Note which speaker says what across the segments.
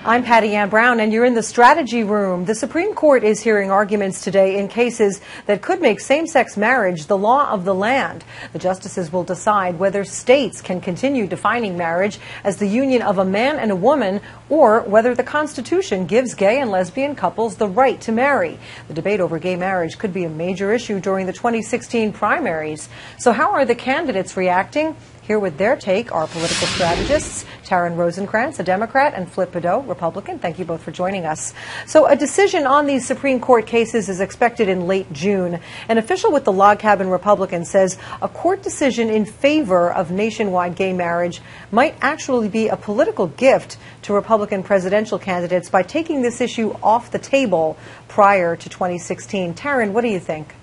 Speaker 1: I'm Patty Ann Brown, and you're in the strategy room. The Supreme Court is hearing arguments today in cases that could make same-sex marriage the law of the land. The justices will decide whether states can continue defining marriage as the union of a man and a woman, or whether the Constitution gives gay and lesbian couples the right to marry. The debate over gay marriage could be a major issue during the 2016 primaries. So how are the candidates reacting? Here with their take are political strategists, Taryn, Rosenkranz, a Democrat, and Pidot, Republican. Thank you both for joining us. So a decision on these Supreme Court cases is expected in late June. An official with the Log Cabin Republican says a court decision in favor of nationwide gay marriage might actually be a political gift to Republican presidential candidates by taking this issue off the table prior to 2016. Taryn, what do you think?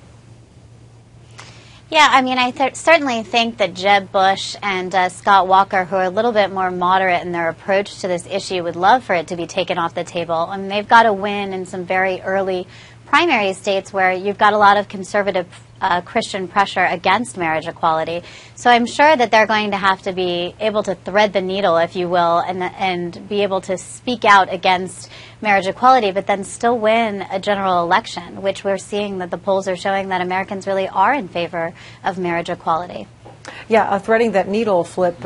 Speaker 2: Yeah, I mean, I certainly think that Jeb Bush and Scott Walker, who are a little bit more moderate in their approach to this issue, would love for it to be taken off the table. I mean, they've got to win in some very early primary states where you've got a lot of conservative Christian pressure against marriage equality. So I'm sure that they're going to have to be able to thread the needle, if you will, and be able to speak out against marriage equality, but then still win a general election, which we're seeing that the polls are showing that Americans really are in favor of marriage equality.
Speaker 1: Yeah, threading that needle, Flip,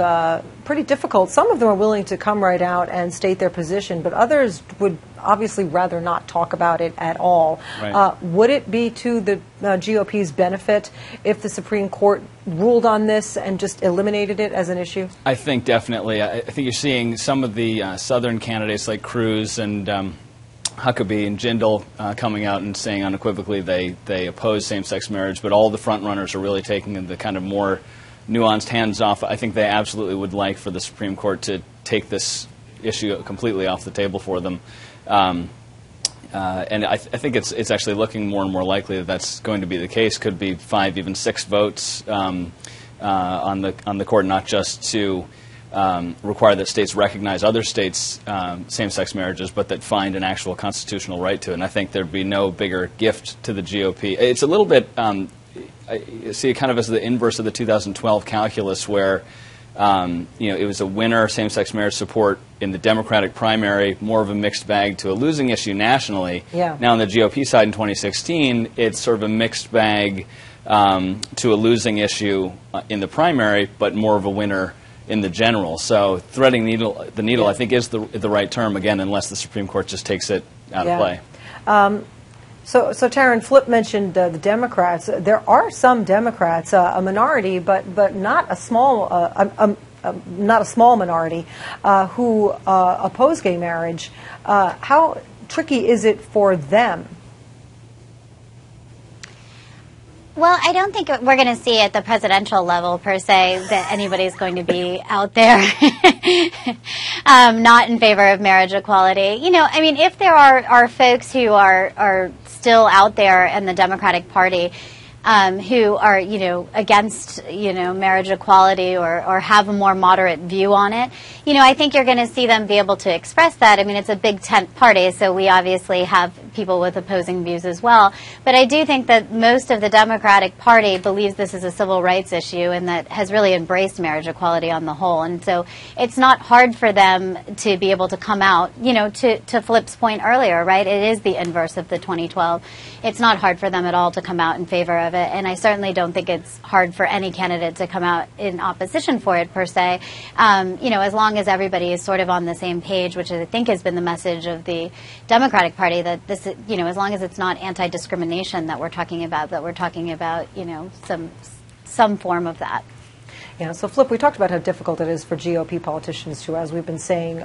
Speaker 1: pretty difficult. Some of them are willing to come right out and state their position, but others would obviously rather not talk about it at all. Right. Would it be to the GOP's benefit if the Supreme Court ruled on this and just eliminated it as an issue? I
Speaker 3: think definitely. I think you're seeing some of the Southern candidates like Cruz and Huckabee and Jindal coming out and saying unequivocally they oppose same-sex marriage, but all the front runners are really taking the kind of more nuanced hands-off. I think they absolutely would like for the Supreme Court to take this issue completely off the table for them. And I think it's actually looking more and more likely that that's going to be the case. Could be 5, even 6 votes on the court, not just to require that states recognize other states' same-sex marriages, but that find an actual constitutional right to it. And I think there'd be no bigger gift to the GOP. It's a little bit, I see it kind of as the inverse of the 2012 calculus, where it was a winner, same-sex marriage support in the Democratic primary, more of a mixed bag to a losing issue nationally. Yeah. Now on the GOP side in 2016, it's sort of a mixed bag to a losing issue in the primary, but more of a winner in the general. So threading the needle, I think, is the right term, again, unless the Supreme Court just takes it out of play.
Speaker 1: So Taryn, Flip mentioned the Democrats. There are some Democrats, a minority, but not a small minority, who oppose gay marriage. How tricky is it for them?
Speaker 2: Well, I don't think we're going to see at the presidential level, per se, that anybody's going to be out there not in favor of marriage equality. You know, I mean, if there are folks who are still out there in the Democratic Party who are, against, marriage equality or have a more moderate view on it, I think you're going to see them be able to express that. I mean, it's a big tent party, so we obviously have people with opposing views as well. But I do think that most of the Democratic Party believes this is a civil rights issue and that has really embraced marriage equality on the whole. And so it's not hard for them to be able to come out, to Flip's point earlier, right? It is the inverse of the 2012. It's not hard for them at all to come out in favor of it. And I certainly don't think it's hard for any candidate to come out in opposition for it, per se. As long as everybody is sort of on the same page, which I think has been the message of the Democratic Party, that this, as long as it's not anti-discrimination that we're talking about, some form of that.
Speaker 1: Yeah, so Flip, we talked about how difficult it is for GOP politicians to, as we've been saying,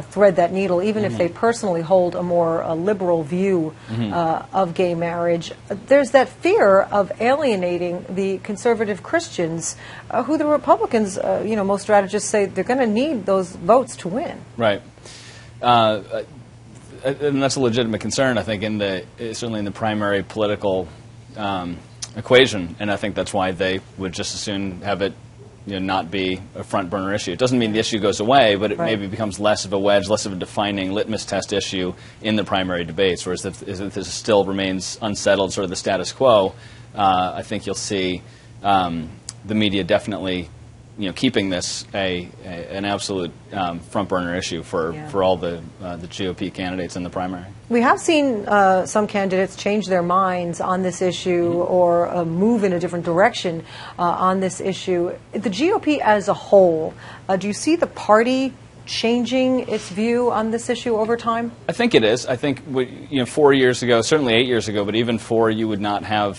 Speaker 1: thread that needle, even if they personally hold a more liberal view of gay marriage. There's that fear of alienating the conservative Christians, who the Republicans, most strategists say they're going to need those votes to win.
Speaker 3: Right. And that's a legitimate concern, I think, certainly in the primary political equation, and I think that's why they would just as soon have it not be a front burner issue. It doesn't mean the issue goes away, but it maybe becomes less of a wedge, less of a defining litmus test issue in the primary debates, whereas if this still remains unsettled, sort of the status quo, I think you'll see the media definitely keeping this an absolute front burner issue for all the GOP candidates in the primary.
Speaker 1: We have seen some candidates change their minds on this issue or move in a different direction on this issue. The GOP as a whole, do you see the party changing its view on this issue over time?
Speaker 3: I think it is. I think 4 years ago, certainly 8 years ago, but even 4, you would not have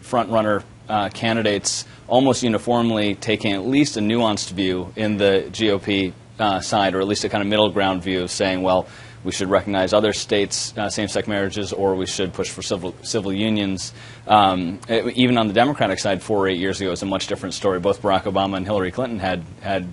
Speaker 3: front-runner candidates almost uniformly taking at least a nuanced view in the GOP side, or at least a kind of middle ground view of saying, well, we should recognize other states' same-sex marriages, or we should push for civil unions. Even on the Democratic side, 4 or 8 years ago, it was a much different story. Both Barack Obama and Hillary Clinton had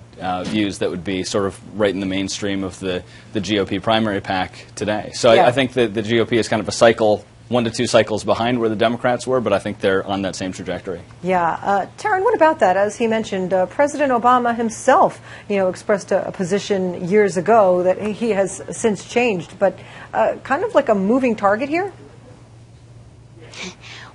Speaker 3: views that would be sort of right in the mainstream of the GOP primary pack today. So I think that the GOP is kind of a cycle, 1 to 2 cycles behind where the Democrats were, but I think they're on that same trajectory.
Speaker 1: Yeah. Taryn, what about that? As he mentioned, President Obama himself, expressed a position years ago that he has since changed, but kind of like a moving target here?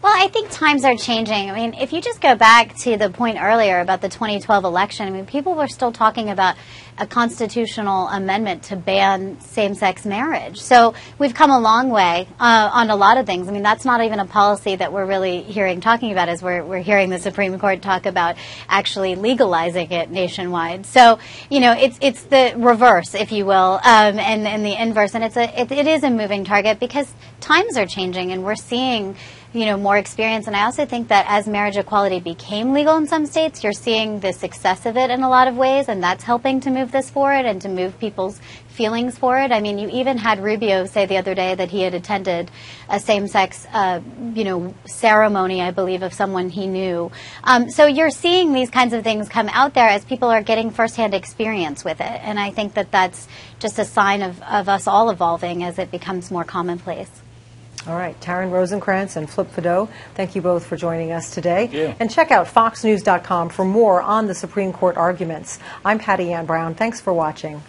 Speaker 2: Well, I think times are changing. I mean, if you just go back to the point earlier about the 2012 election, I mean, people were still talking about a constitutional amendment to ban same-sex marriage. So we've come a long way on a lot of things. I mean, that's not even a policy that we're really talking about, as we're hearing the Supreme Court talk about actually legalizing it nationwide. So, it's the reverse, if you will, and the inverse. And it is a moving target because times are changing and we're seeing more experience. And I also think that as marriage equality became legal in some states, you're seeing the success of it in a lot of ways, and that's helping to move this forward and to move people's feelings for it. I mean, you even had Rubio say the other day that he had attended a same-sex, ceremony, I believe, of someone he knew. So you're seeing these kinds of things come out there as people are getting firsthand experience with it. And I think that that's just a sign of us all evolving as it becomes more commonplace.
Speaker 1: All right, Taryn Rosenkranz and Flip Pidot, thank you both for joining us today.
Speaker 3: Thank you.
Speaker 1: And check out foxnews.com for more on the Supreme Court arguments. I'm Patty Ann Brown. Thanks for watching.